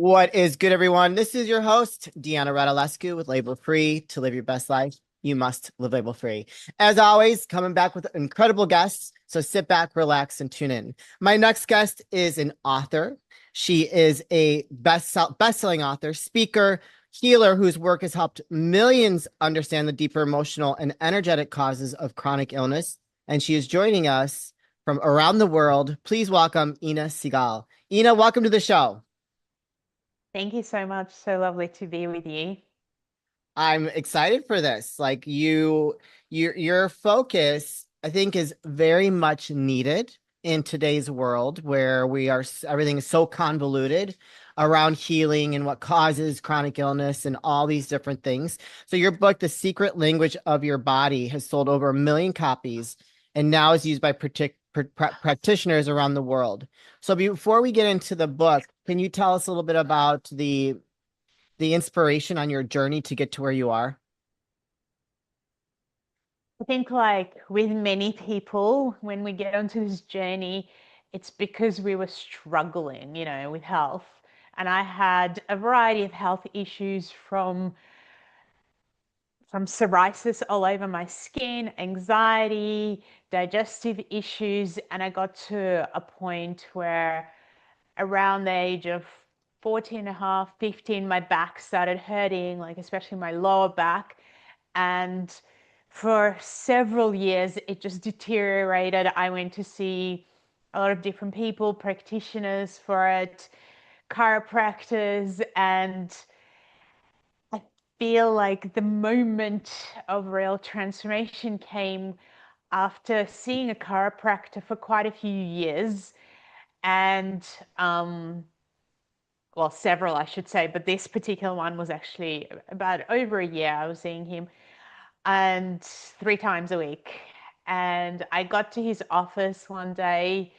What is good, everyone? This is your host, Deanna Radulescu with Label Free. To live your best life, you must live label free. As always, coming back with incredible guests. So sit back, relax, and tune in. My next guest is an author. She is a best-selling author, speaker, healer whose work has helped millions understand the deeper emotional and energetic causes of chronic illness. And she is joining us from around the world. Please welcome Inna Segal. Inna, welcome to the show. Thank you so much. So lovely to be with you. I'm excited for this. Like your focus, I think, is very much needed in today's world where everything is so convoluted around healing and what causes chronic illness and all these different things. So your book, The Secret Language of Your Body, has sold over 1 million copies and now is used by practitioners around the world. So before we get into the book, can you tell us a little bit about the inspiration on your journey to get to where you are? I think, like with many people, when we get onto this journey, it's because we were struggling, with health. And I had a variety of health issues from psoriasis all over my skin, anxiety, digestive issues, and I got to a point where around the age of 14 and a half, 15, my back started hurting, like especially my lower back. And for several years, it just deteriorated. I went to see a lot of different people, practitioners for it, chiropractors, and I feel like the moment of real transformation came after seeing a chiropractor for quite a few years. And well, several, I should say, but this particular one was actually about over a year. I was seeing him and 3 times a week. And I got to his office one day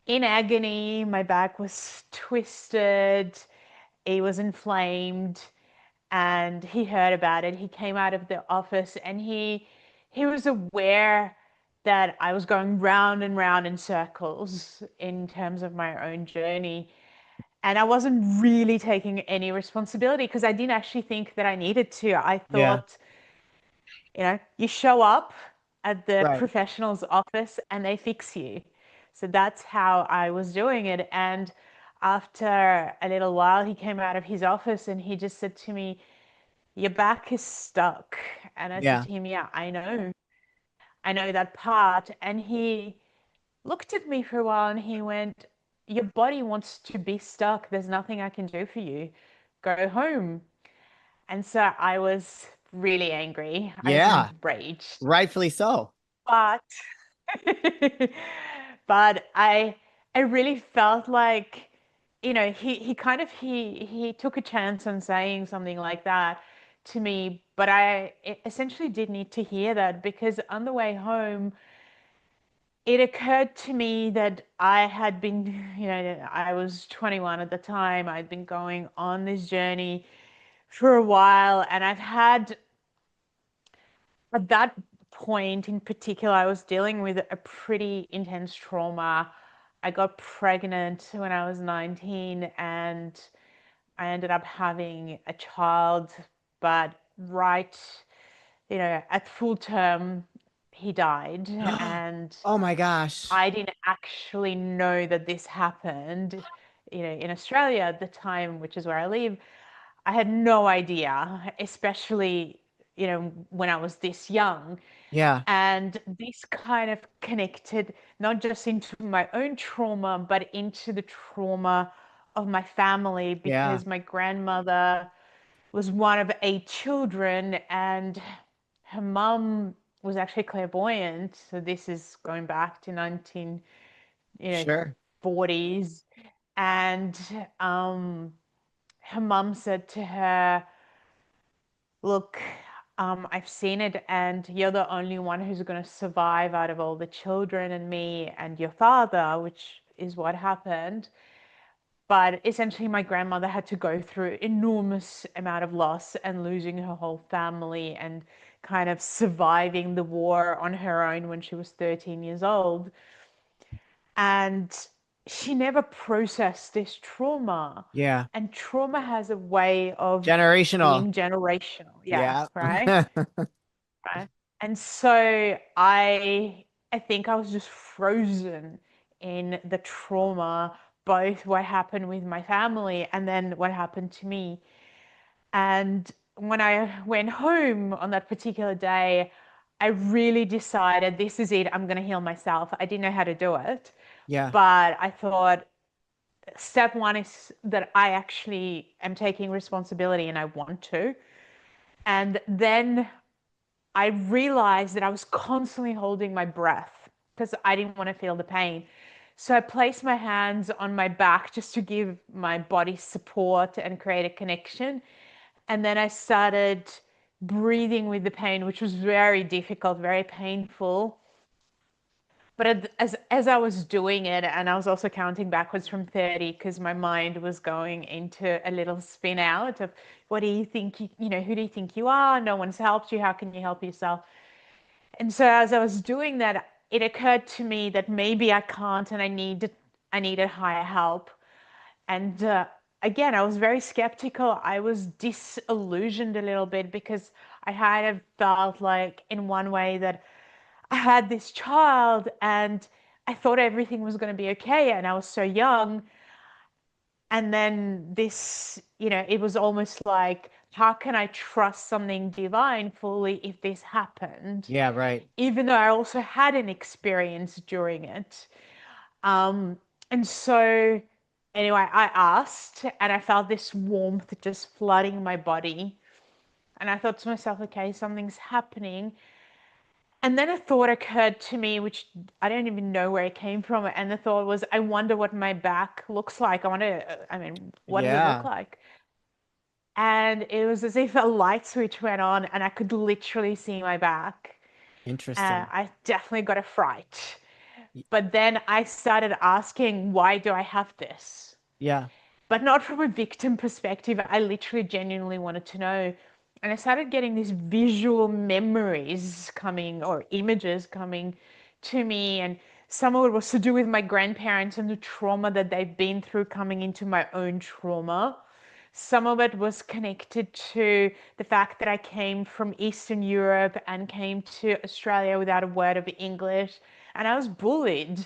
in agony. My back was twisted, it was inflamed, and he heard about it. He came out of the office and he was aware that I was going round and round in circles in terms of my own journey. And I wasn't really taking any responsibility because I didn't actually think that I needed to. I Yeah, thought, you show up at the right. professional's office and they fix you. So that's how I was doing it. And after a little while, he came out of his office and he just said to me, "Your back is stuck." And I said Yeah. to him, "Yeah, I know. I know that part." And he looked at me for a while and he went, "Your body wants to be stuck. There's nothing I can do for you. Go home." And so I was really angry. I was Yeah. enraged. Rightfully so. But but I really felt like, he kind of he took a chance on saying something like that to me, but I essentially did need to hear that because on the way home it occurred to me that I had been, I was 21 at the time. I'd been going on this journey for a while, and I've had, at that point in particular, I was dealing with a pretty intense trauma. I got pregnant when I was 19 and I ended up having a child, but right, at full term, he died. And Oh my gosh. I didn't actually know that this happened, in Australia at the time, which is where I live. I had no idea, especially, when I was this young. Yeah. And this kind of connected not just into my own trauma, but into the trauma of my family Yeah. because my grandmother was one of 8 children and her mum was actually clairvoyant. So this is going back to 19, you know, Sure. 40s. And her mum said to her, "Look, I've seen it, and you're the only one who's going to survive out of all the children and me and your father," which is what happened. But essentially, my grandmother had to go through enormous amount of loss and losing her whole family and kind of surviving the war on her own when she was 13 years old. And she never processed this trauma. Yeah. And trauma has a way of Generational. being generational. Yeah, Yeah. right. Right. And so I think I was just frozen in the trauma, both what happened with my family and then what happened to me. And when I went home on that particular day, I really decided this is it. I'm going to heal myself. I didn't know how to do it, Yeah. but I thought step one is that I actually am taking responsibility and I want to. And then I realized that I was constantly holding my breath because I didn't want to feel the pain. So I placed my hands on my back just to give my body support and create a connection. And then I started breathing with the pain, which was very difficult, very painful. But as I was doing it, and I was also counting backwards from 30 because my mind was going into a little spin out of what do you think who do you think you are? No one's helped you. How can you help yourself? And so as I was doing that, it occurred to me that maybe I can't and I needed higher help. And again, I was very skeptical. I was disillusioned a little bit because I had felt like in one way that I had this child and I thought everything was going to be okay. And I was so young. And then it was almost like, how can I trust something divine fully if this happened? Yeah, right. Even though I also had an experience during it. Um, and so, anyway, I asked and I felt this warmth just flooding my body. And I thought to myself, okay, something's happening. And then a thought occurred to me, which I don't even know where it came from. And the thought was, I wonder what my back looks like. I mean, what does it look Yeah. like? And it was as if a light switch went on and I could literally see my back. Interesting. I definitely got a fright. Y- But then I started asking, why do I have this? Yeah. But not from a victim perspective. I literally genuinely wanted to know. And I started getting these visual memories coming or images coming to me. And some of it was to do with my grandparents and the trauma that they've been through coming into my own trauma. Some of it was connected to the fact that I came from Eastern Europe and came to Australia without a word of English. And I was bullied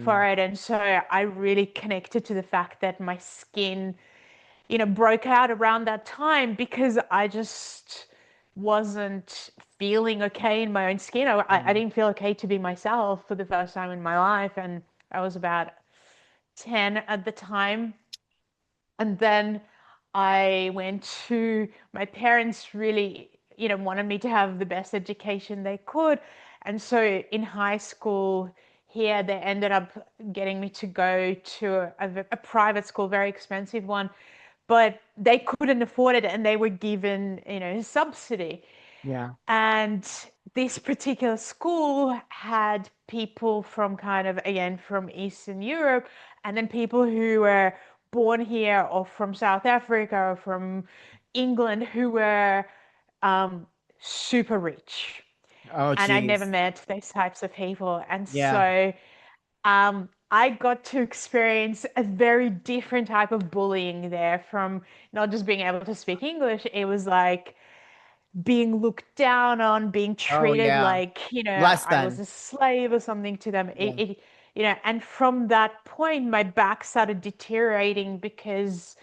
for Mm. it. And so I really connected to the fact that my skin, broke out around that time because I just wasn't feeling okay in my own skin. I Mm. didn't feel okay to be myself for the first time in my life. And I was about 10 at the time. And then I went to my parents really, wanted me to have the best education they could. And so in high school here, they ended up getting me to go to a private school, very expensive one, but they couldn't afford it and they were given, subsidy. Yeah. And this particular school had people from kind of, again, from Eastern Europe, and then people who were born here or from South Africa or from England who were um, super rich. Oh, And I never geez. met those types of people. And Yeah. so I got to experience a very different type of bullying there from not just being able to speak English. It was like, being looked down on, being Oh, treated yeah. like, Less I was than. a slave or something to them. Yeah. And from that point, my back started deteriorating because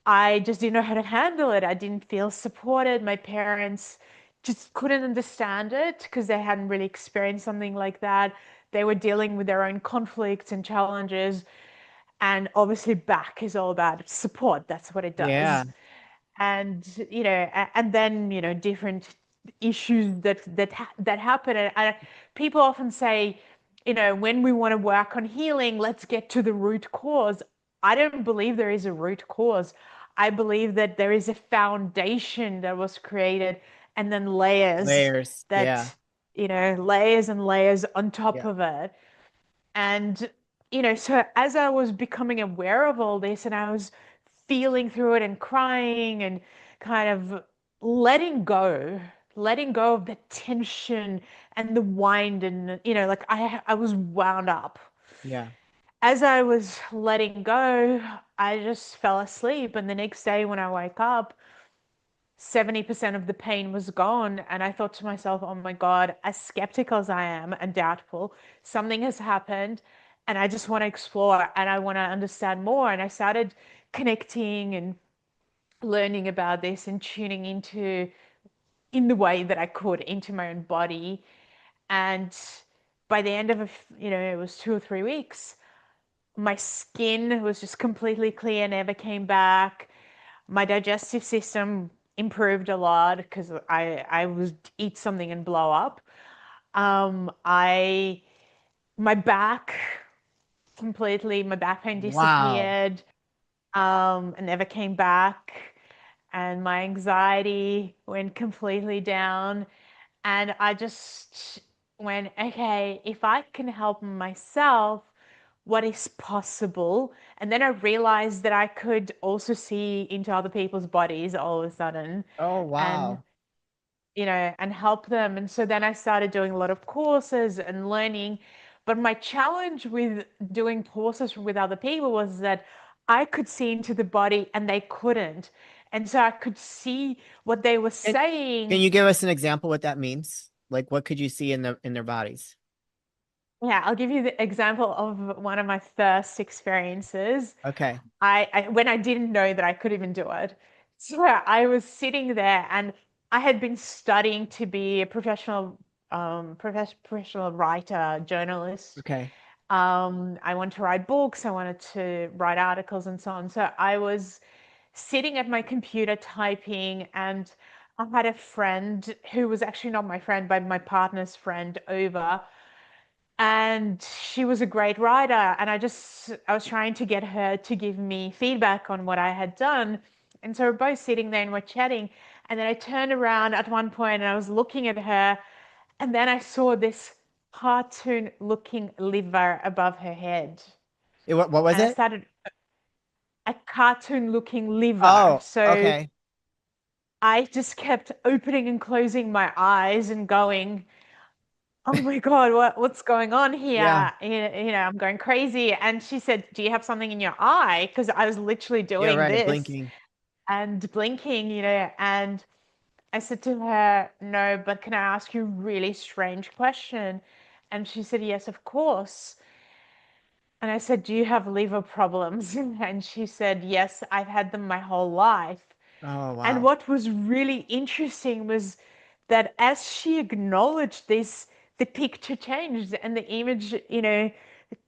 I just didn't know how to handle it. I didn't feel supported. My parents just couldn't understand it because they hadn't really experienced something like that. They were dealing with their own conflicts and challenges. And obviously, back is all about support. That's what it Yeah. does. And and then different issues that happen. And people often say, when we want to work on healing, let's get to the root cause. I don't believe there is a root cause. I believe that there is a foundation that was created and then layers Layers. Yeah. that layers and layers on top Yeah. of it. And, so as I was becoming aware of all this and I was feeling through it and crying and kind of letting go of the tension and the wind and, like I was wound up. Yeah. as I was letting go, I just fell asleep. And the next day when I woke up, 70% of the pain was gone. And I thought to myself, oh my God, as skeptical as I am and doubtful, something has happened. And I just want to explore and I want to understand more. And I started connecting and learning about this and tuning into in the way that I could into my own body. And by the end of it was 2 or 3 weeks, my skin was just completely clear, never came back. My digestive system improved a lot because I would eat something and blow up. I my back my back pain Wow. disappeared, and never came back. And my anxiety went completely down. And I just went, okay, if I can help myself, what is possible? And then I realized that I could also see into other people's bodies all of a sudden Oh, and, wow. and help them. And so then I started doing a lot of courses and learning. But my challenge with doing courses with other people was that I could see into the body and they couldn't. And so I could see what they were And can saying. you give us an example what that means? Like what could you see in their bodies? Yeah, I'll give you the example of one of my first experiences. Okay. I when I didn't know that I could even do it. So I was sitting there and I had been studying to be a professional writer, journalist. Okay. I wanted to write books, I wanted to write articles and so on. So I was sitting at my computer typing, and I had a friend who was actually not my friend, but my partner's friend over, and she was a great writer, and I was trying to get her to give me feedback on what I had done. And so we're both sitting there and we're chatting, and then I turned around at one point and I was looking at her, and then I saw this cartoon looking liver above her head, What was and I it? started a cartoon looking liver. Oh, So okay. I just kept opening and closing my eyes and going, oh my God, what's going on Yeah. here? I'm going crazy. And she said, do you have something in your eye? Because I was literally Yeah, doing right. this Blinking. and blinking, and I said to her, no, but can I ask you a really strange question? And she said, yes, of course. And I said, do you have liver problems? And she said, yes, I've had them my whole life. Oh, And wow. what was really interesting was that as she acknowledged this, the picture changed and the image,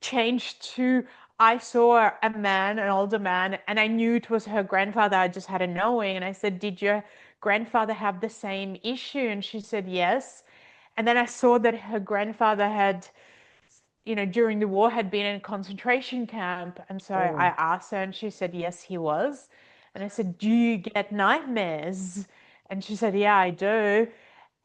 changed to I saw a man, an older man, and I knew it was her grandfather. I just had a knowing. And I said, did your grandfather have the same issue? And she said, yes. And then I saw that her grandfather had, during the war had been in a concentration camp. And so I Oh, asked her, and she said, yes, he was. And I said, do you get nightmares? And she said, yeah, I do.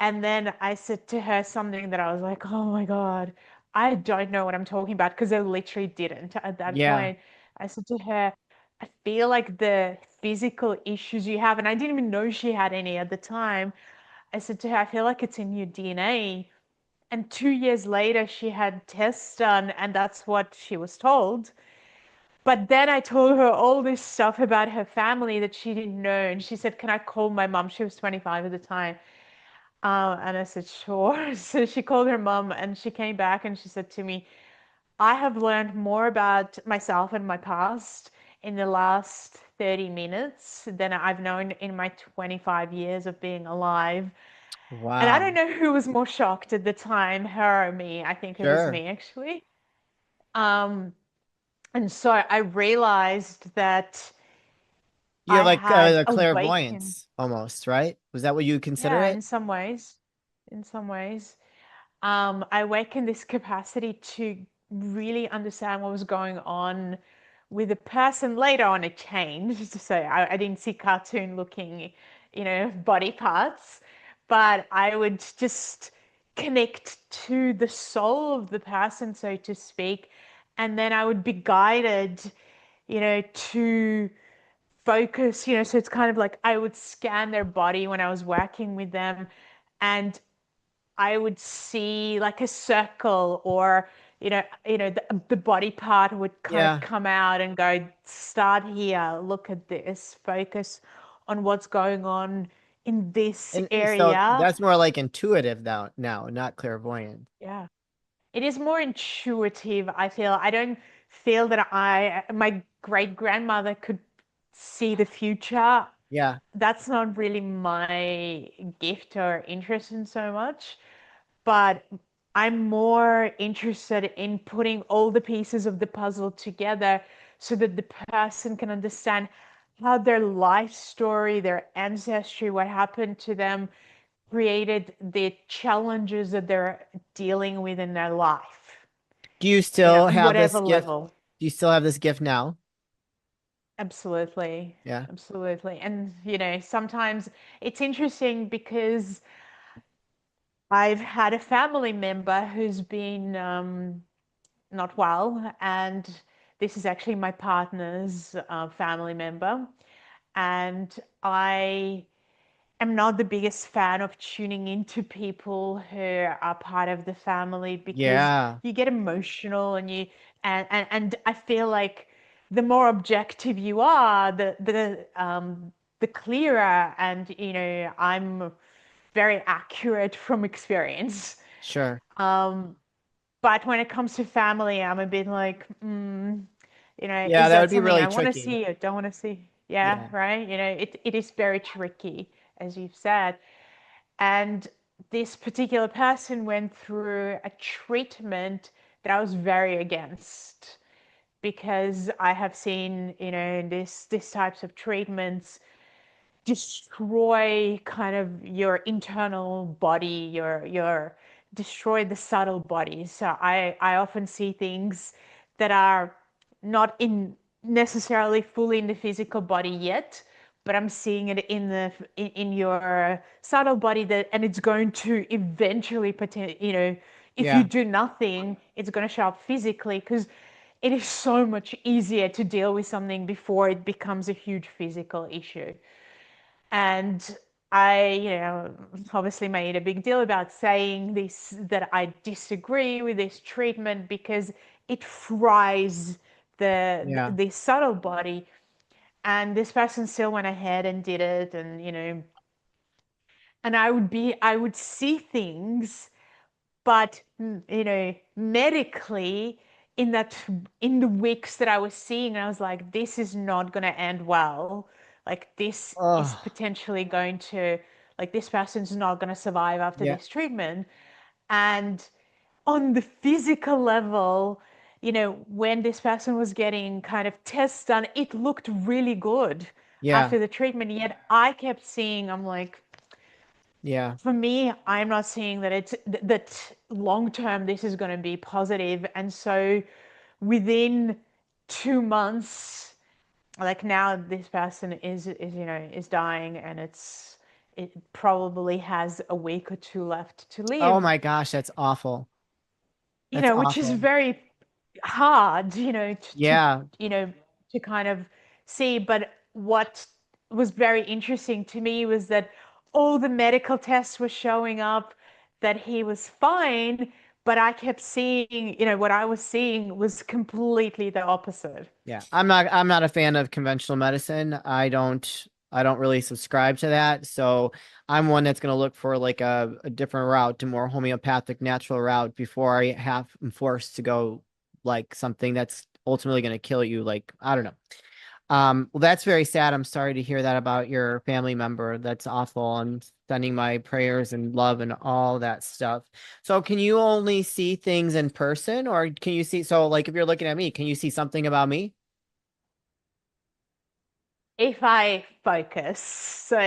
And then I said to her something that I was like, oh my God, I don't know what I'm talking about because I literally didn't at that yeah. point. I said to her, I feel like the physical issues you have, and I didn't even know she had any at the time. I said to her, I feel like it's in your DNA. And 2 years later, she had tests done, and that's what she was told. But then I told her all this stuff about her family that she didn't know. And she said, can I call my mom? She was 25 at the time. And I said, sure. So she called her mom and she came back and she said to me, I have learned more about myself and my past in the last 30 minutes than I've known in my 25 years of being alive. And I don't Wow. know who was more shocked at the time, her or me. I think it was Sure. me actually. Um, and so I realized that You I have like had a awakened. clairvoyance almost, right? Was that what you consider Yeah, it? in some ways. In some ways. I awakened this capacity to really understand what was going on with the person. Later on, it changed. So I didn't see cartoon looking, body parts, but I would just connect to the soul of the person, so to speak. And then I would be guided, to focus, so it's kind of like I would scan their body when I was working with them. And I would see like a circle or, the body part would kind of Yeah. come out and go, start here, look at this, focus on what's going on in this And so area. that's more like intuitive now, not clairvoyant. Yeah. It is more intuitive, I feel. I don't feel that my great grandmother could see the future. Yeah. That's not really my gift or interest in so much, but I'm more interested in putting all the pieces of the puzzle together so that the person can understand how their life story, their ancestry, what happened to them, created the challenges that they're dealing with in their life, Do you you know, still on have whatever this gift? level. Do you still have this gift now? Absolutely. Yeah. Absolutely. And, sometimes it's interesting because I've had a family member who's been not well, and this is actually my partner's family member. And I am not the biggest fan of tuning into people who are part of the family because Yeah. you get emotional and and I feel like the more objective you are, the clearer, and I'm very accurate from experience. Sure. Um, but when it comes to family, I'm a bit like, Yeah, is that that would be something really I want to tricky. see or don't want to see? Yeah, Yeah. right. It is very tricky, as you've said. And this particular person went through a treatment that I was very against because I have seen, this types of treatments destroy kind of your internal body, your destroy the subtle body. So I often see things that are not in necessarily fully in the physical body yet, but I'm seeing it in your subtle body, that and it's going to eventually if you Yeah. do nothing, it's going to show up physically because it is so much easier to deal with something before it becomes a huge physical issue. And I, obviously made a big deal about saying this, that I disagree with this treatment because it fries Yeah. the subtle body. And this person still went ahead and did it, and and I would see things, but medically, in that in the weeks that I was seeing, I was like, this is not going to end well. Like this is Oh, potentially going to, like, this person's not going to survive after yeah. this treatment. And on the physical level, when this person was getting kind of tests done, it looked really good Yeah. after the treatment. Yet I kept seeing, I'm like, Yeah. for me, I'm not seeing that that long term this is going to be positive. And so within 2 months, like now this person is dying, and it probably has a week or two left to Oh live, my gosh, that's awful. That's which is awful. very hard, Yeah. to kind of see. But what was very interesting to me was that all the medical tests were showing up that he was fine, but I kept seeing, what I was seeing was completely the opposite. Yeah. I'm not a fan of conventional medicine. I don't really subscribe to that. So I'm one that's gonna look for like a different route, a more homeopathic natural route before I'm forced to go like something that's ultimately gonna kill you. Like, I don't know. Well, that's very sad. I'm sorry to hear that about your family member. That's awful. I'm sending my prayers and love and all that stuff. So, can you only see things in person, or can you see? So, like, if you're looking at me, can you see something about me? If I focus. So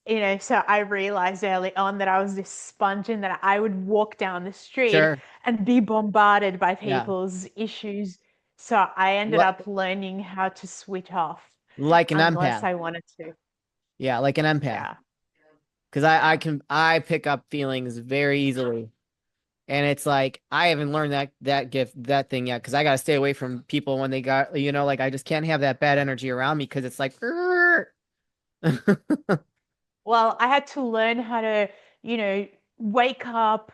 I realized early on that I was this sponge, and that I would walk down the street Sure. and be bombarded by Yeah. people's issues. So I ended Li- up learning how to switch off like an unless empath. I wanted to. Yeah, like an empath. Yeah. Because I Yeah. can pick up feelings very easily. And it's like I haven't learned that gift that thing yet because I gotta stay away from people when they got like I just can't have that bad energy around me because it's like Well, I had to learn how to, you know, wake up,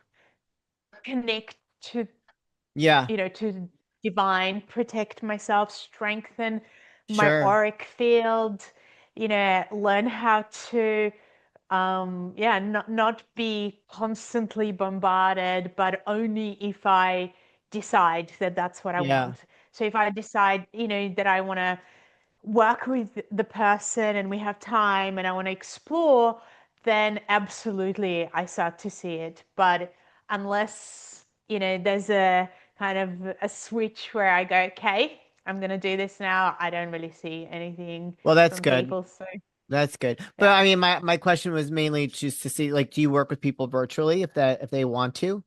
connect to Yeah, to divine, protect myself, strengthen my sure. auric field, learn how to yeah, not be constantly bombarded, but only if I decide that that's what I Yeah. want. So if I decide, that I want to work with the person and we have time and I want to explore, then absolutely I start to see it. But unless, there's a kind of a switch where I go, okay, I'm going to do this now, I don't really see anything Well, that's from good. people. So, That's good. But yeah. I mean, my question was mainly just to see, like, do you work with people virtually if they want to?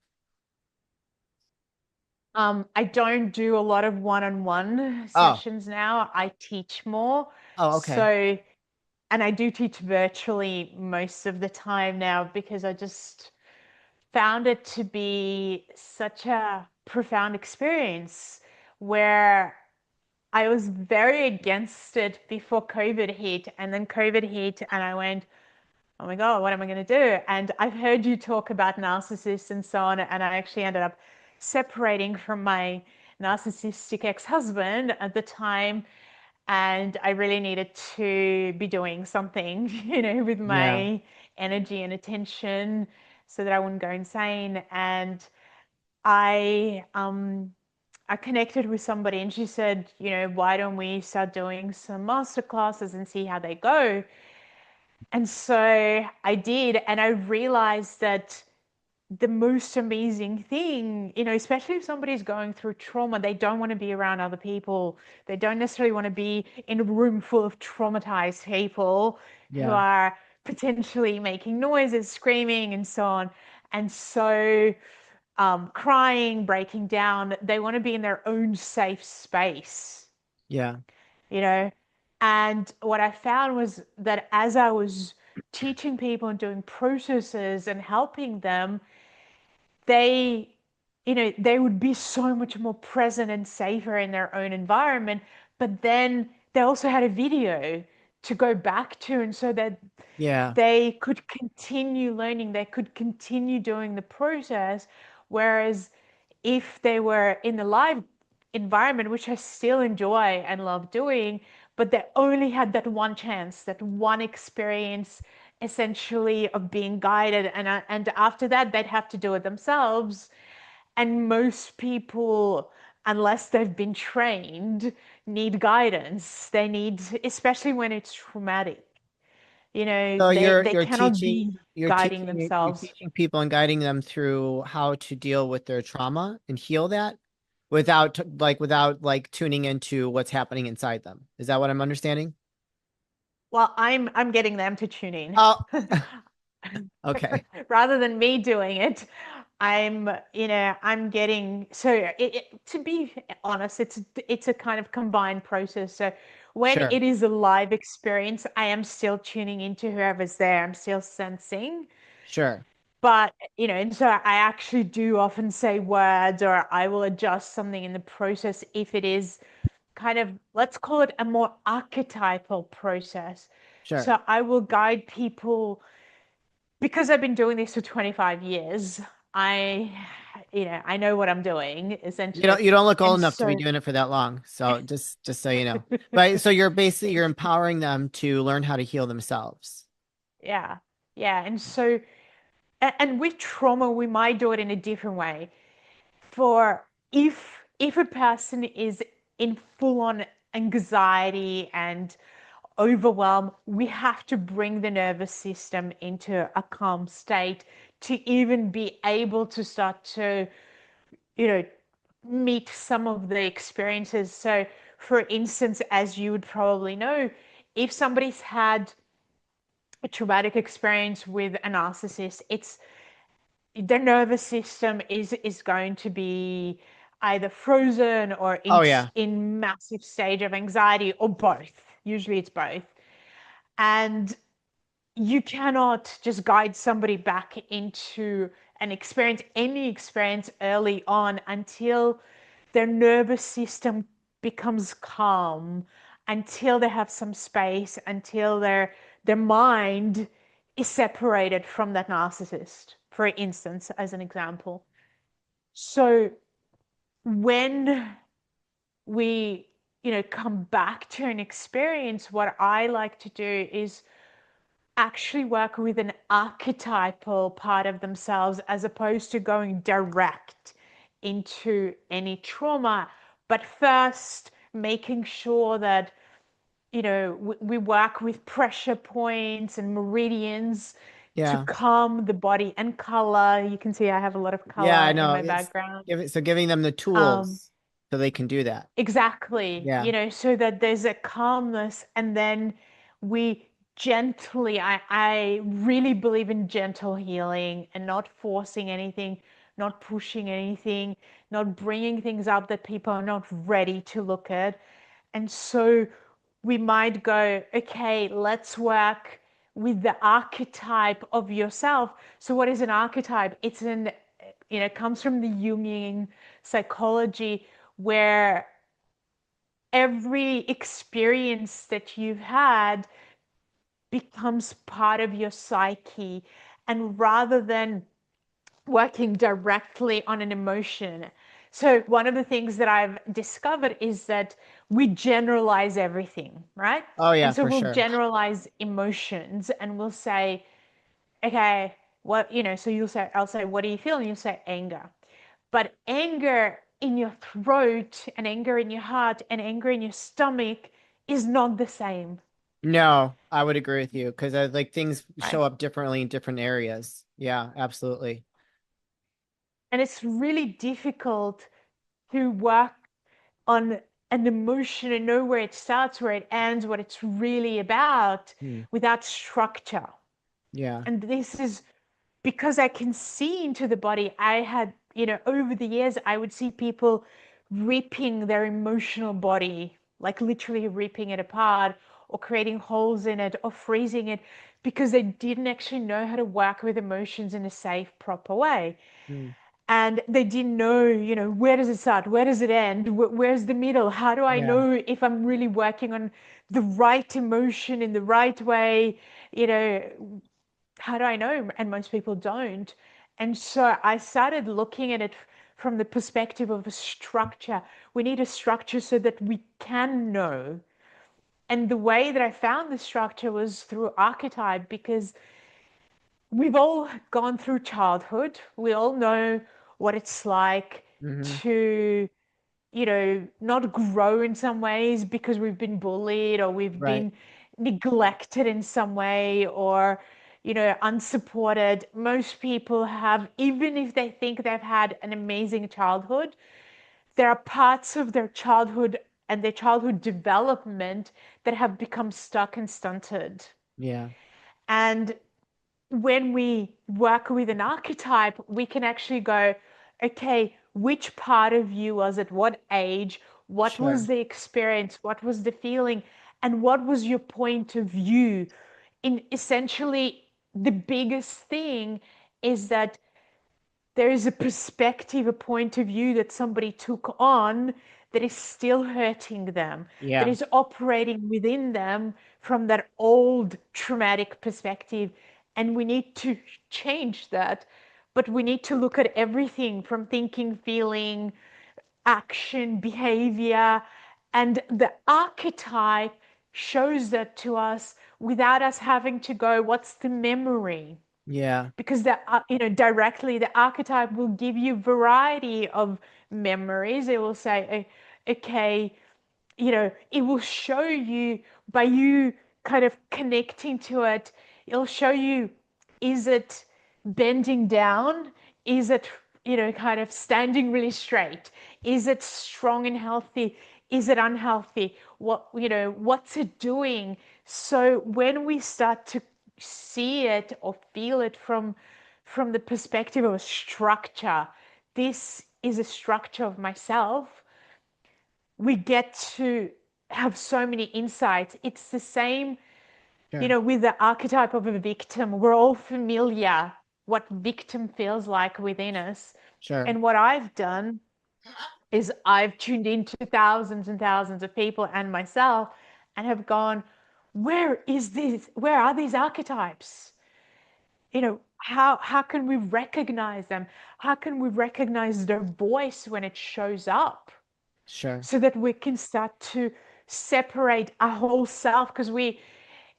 I don't do a lot of one-on-one Oh, sessions now. I teach more. oh, okay. So, and I do teach virtually most of the time now because I just found it to be such a profound experience where I was very against it before COVID hit, and then COVID hit, and I went, oh my God, what am I going to do? And I've heard you talk about narcissists and so on, and I actually ended up separating from my narcissistic ex-husband at the time, and I really needed to be doing something, with Yeah, my energy and attention so that I wouldn't go insane. And I um I connected with somebody and she said, why don't we start doing some master classes and see how they go? And so I did, and I realized that the most amazing thing, especially if somebody's going through trauma, they don't want to be around other people. They don't necessarily want to be in a room full of traumatized people who yeah, are potentially making noises, screaming, and so on. And so, crying, breaking down, they want to be in their own safe space, yeah, you know. And what I found was that as I was teaching people and doing processes and helping them, they they would be so much more present and safer in their own environment, but then they also had a video to go back to, and so that yeah. they could continue learning, they could continue doing the process. Whereas if they were in the live environment, which I still enjoy and love doing, but they only had that one chance, that one experience essentially of being guided, and after that they'd have to do it themselves. And most people, unless they've been trained, need guidance. They need, especially when it's traumatic, So they cannot be guiding you're themselves. teaching people and guiding them through how to deal with their trauma and heal that without like tuning into what's happening inside them. Is that what I'm understanding? Well, I'm getting them to tune in. Oh, okay. Rather than me doing it. I'm getting, so to be honest, it's a kind of combined process. So when Sure. it is a live experience, I am still tuning into whoever's there. I'm still sensing. Sure. But, and so I actually do often say words, or I will adjust something in the process if it is kind of, let's call it a more archetypal process. Sure. So I will guide people because I've been doing this for 25 years. I, I know what I'm doing essentially. You don't look old And enough to be so, doing it for that long. So just so you know. But so you're basically you're empowering them to learn how to heal themselves. yeah, yeah. And so, and with trauma, we might do it in a different way. For if a person is in full on anxiety and overwhelm, we have to bring the nervous system into a calm state to even be able to start to, you know, meet some of the experiences. So, for instance, as you would probably know, if somebody's had a traumatic experience with a narcissist, it's their nervous system is going to be either frozen or Oh yeah. in massive stage of anxiety, or both. Usually it's both. And you cannot just guide somebody back into an experience, any experience early on, until their nervous system becomes calm, until they have some space, until their mind is separated from that narcissist, for instance, as an example. So when we, come back to an experience, what I like to do is actually work with an archetypal part of themselves as opposed to going direct into any trauma. But first, making sure that, we work with pressure points and meridians to Yeah. calm the body and color. You can see I have a lot of Yeah, I color in know. my It's background. giving them the Um, tools so they can do that. Exactly, Yeah. so that there's a calmness, and then we gently, I really believe in gentle healing and not forcing anything, not pushing anything, not bringing things up that people are not ready to look at. And so we might go, okay, let's work with the archetype of yourself. So what is an archetype? Comes from the Jungian psychology, where every experience that you've had becomes part of your psyche. And rather than working directly on an emotion, so one of the things that I've discovered is that we generalize everything, right? Oh And yeah, so for we'll sure. generalize emotions and we'll say, okay, what, so I'll say, what do you feel? And you'll say anger. But anger in your throat and anger in your heart and anger in your stomach is not the same, No, I would agree with you because I like things right? show up differently in different areas. Yeah, absolutely. And it's really difficult to work on an emotion and know where it starts, where it ends, what it's really about Hmm. without structure. Yeah. And this is because I can see into the body. I had, over the years, I would see people ripping their emotional body, like literally ripping it apart or creating holes in it or freezing it because they didn't actually know how to work with emotions in a safe, proper way. Hmm. And they didn't know, where does it start? Where does it end? Where's the middle? How do I Yeah. know if I'm really working on the right emotion in the right way? You know, how do I know? And most people don't. And so I started looking at it from the perspective of a structure. We need a structure so that we can know. And the way that I found the structure was through archetype, because we've all gone through childhood. We all know what it's like Hmm. to, not grow in some ways because we've been bullied or we've Right. been neglected in some way, or, unsupported. Most people have, even if they think they've had an amazing childhood, there are parts of their childhood and their childhood development that have become stuck and stunted. Yeah. And when we work with an archetype, we can actually go, okay, which part of you was at what age? What was Sure. the experience? What was the feeling? And what was your point of view? In essentially, the biggest thing is that there is a perspective, a point of view that somebody took on that is still hurting them, that Yeah. is operating within them from that old traumatic perspective. And we need to change that. But we need to look at everything from thinking, feeling, action, behavior. And the archetype shows that to us without us having to go, what's the memory? Yeah. Because directly the archetype will give you variety of memories. It will say, okay, it will show you by you kind of connecting to it. It'll show you, is it bending down? Is it, kind of standing really straight? Is it strong and healthy? Is it unhealthy? What's it doing? So when we start to see it or feel it from the perspective of a structure, this is a structure of myself, we get to have so many insights. It's the same, Sure. with the archetype of a victim. We're all familiar what victim feels like within us. Sure. And what I've done is I've tuned into thousands and thousands of people and myself and have gone, where are these archetypes? How can we recognize them? How can we recognize their voice when it shows up Sure. so that we can start to separate our whole self? Because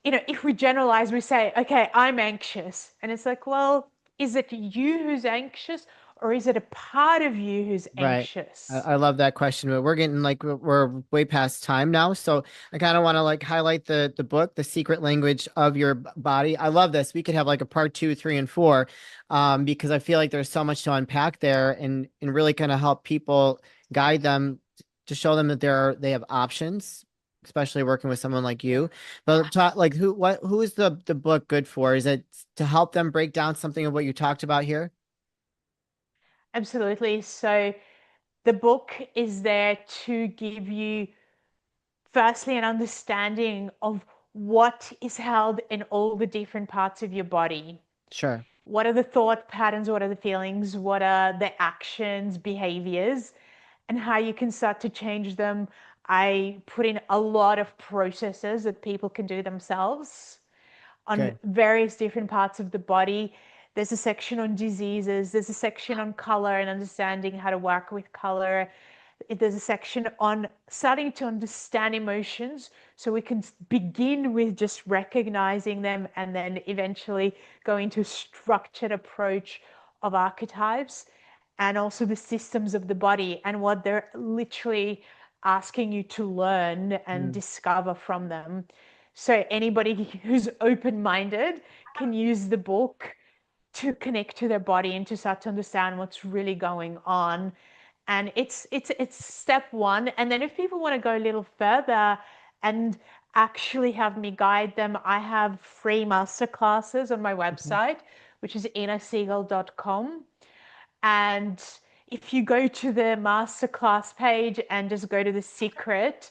if we generalize, we say, okay, I'm anxious. And it's like, well, is it you who's anxious or is it a part of you who's Right. anxious? I love that question, but we're getting like we're way past time now. So I kind of want to like highlight the book, The Secret Language of Your Body. I love this. We could have like a part two, three, and four, because I feel like there's so much to unpack there and really kind of help people guide them to show them that they have options, especially working with someone like you. But talk, like who is the book good for? Is it to help them break down something of what you talked about here? Absolutely. So the book is there to give you, firstly, an understanding of what is held in all the different parts of your body. Sure. What are the thought patterns? What are the feelings? What are the actions, behaviors, and how you can start to change them? I put in a lot of processes that people can do themselves on Good. various different parts of the body. There's a section on diseases, there's a section on color and understanding how to work with color. There's a section on starting to understand emotions so we can begin with just recognizing them and then eventually go into a structured approach of archetypes and also the systems of the body and what they're literally asking you to learn and Mm. discover from them. So anybody who's open-minded can use the book to connect to their body and to start to understand what's really going on. And it's step one. And then if people want to go a little further and actually have me guide them, I have free masterclasses on my Okay. website, which is innasegal.com. And if you go to the masterclass page and just go to the secret,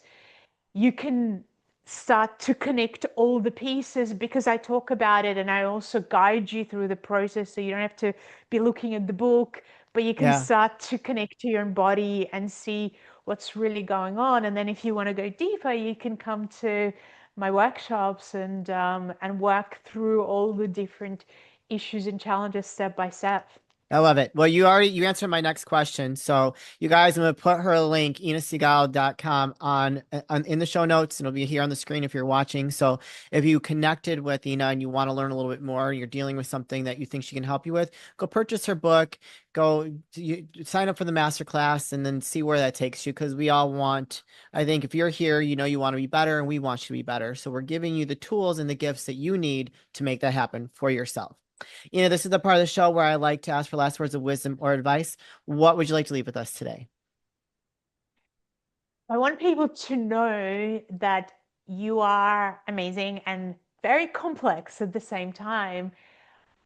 you can start to connect all the pieces because I talk about it and I also guide you through the process so you don't have to be looking at the book, but you can Yeah. start to connect to your own body and see what's really going on. And then if you want to go deeper, you can come to my workshops and work through all the different issues and challenges step by step. I love it. Well, you answered my next question. So you guys, I'm gonna put her link, innasegal.com on in the show notes, and it'll be here on the screen if you're watching. So if you connected with Ina and you want to learn a little bit more, you're dealing with something that you think she can help you with, go purchase her book, sign up for the masterclass, and then see where that takes you. Because we all want, I think if you're here, you know you want to be better, and we want you to be better. So we're giving you the tools and the gifts that you need to make that happen for yourself. This is the part of the show where I like to ask for last words of wisdom or advice. What would you like to leave with us today? I want people to know that you are amazing and very complex at the same time.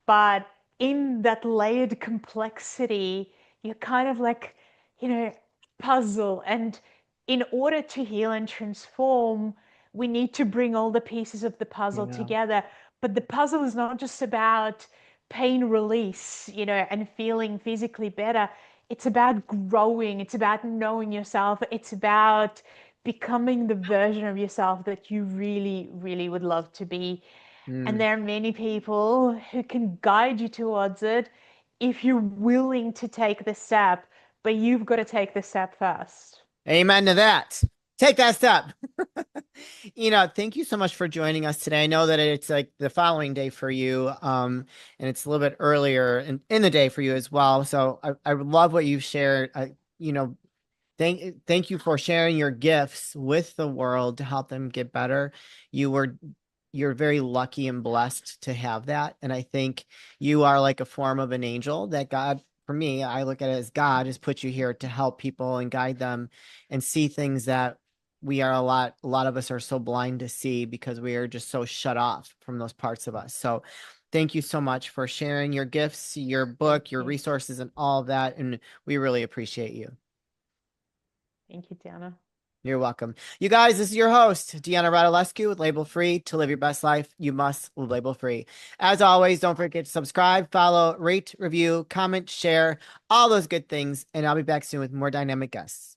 But in that layered complexity, you're kind of like, you know, puzzle. And in order to heal and transform, we need to bring all the pieces of the puzzle Yeah. together. But the puzzle is not just about pain release, and feeling physically better. It's about growing, it's about knowing yourself, it's about becoming the version of yourself that you really, really would love to be. And Mm. there are many people who can guide you towards it if you're willing to take the step, but you've got to take the step first. Amen to that. Take that step. Thank you so much for joining us today. I know that it's like the following day for you, and it's a little bit earlier in the day for you as well. So I love what you've shared. Thank you for sharing your gifts with the world to help them get better. You were you're very lucky and blessed to have that. And I think you are like a form of an angel that God, for me, I look at it as God has put you here to help people and guide them and see things that a lot of us are so blind to see because we are just so shut off from those parts of us. So thank you so much for sharing your gifts, your Thank book, your you. resources, and all of that. And we really appreciate you. Thank you, Deanna. You're welcome. You guys, this is your host, Deanna Radulescu with Label Free. To live your best life, you must live label free. As always, don't forget to subscribe, follow, rate, review, comment, share, all those good things. And I'll be back soon with more dynamic guests.